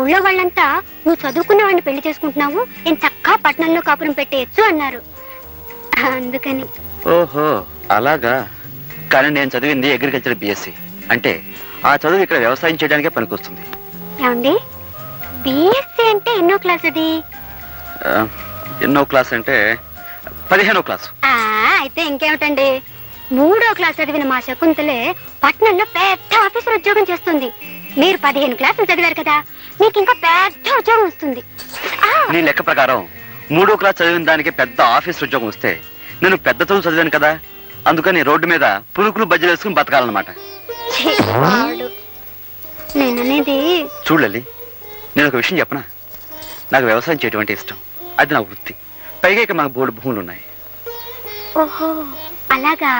ఊళ్ళో వాళ్ళంతా నువ్వు చదువుకున్న వాడిని పెళ్లి చేసుకుంటున్నావు, నేను చక్కగా పట్టణంలో కాపురం పెట్టేయచ్చు అన్నారు. అందుకని. ఓహో అలాగా. కానీ నేను చదివింది అగ్రికల్చర్ బిఎస్సి. అంటే ఆ చదువు ఇక్కడ వ్యవసాయం చేయడానికే పనికొస్తుంది. ఏమండి, బిఎస్సి అంటే ఎన్నో క్లాస్ అది? ఎన్నో క్లాస్ అంటే 15వ క్లాసు. అయితే ఇంకేమిటండి, 3వ క్లాస్ చదివిన మా శకుంతలే పట్నంలో పెద్ద ఆఫీసర్ ఉద్యోగం చేస్తుంది. మీరు 15 క్లాసులు చదివారు కదా, మీకు ఇంకా పెద్ద ఉద్యోగం వస్తుంది. నీ లెక్క ప్రకారం 3వ క్లాస్ చదివిన దానికి పెద్ద ఆఫీస్ ఉద్యోగం వస్తే నేను పెద్ద చదువు చదివాను కదా, అందుకని రోడ్డు మీద పులుకులు బజ్జలు వేసుకుని బతకాలన్నమాట. నేననేది చూడలి, నేను ఒక విషయం చెప్పనా, నాకు వ్యవసాయం చేయడం అంటే ఇష్టం. అది నా వృత్తి. పైగా ఇక మాకు బోర్డు భూములు ఉన్నాయి. ఓహో అలాగా.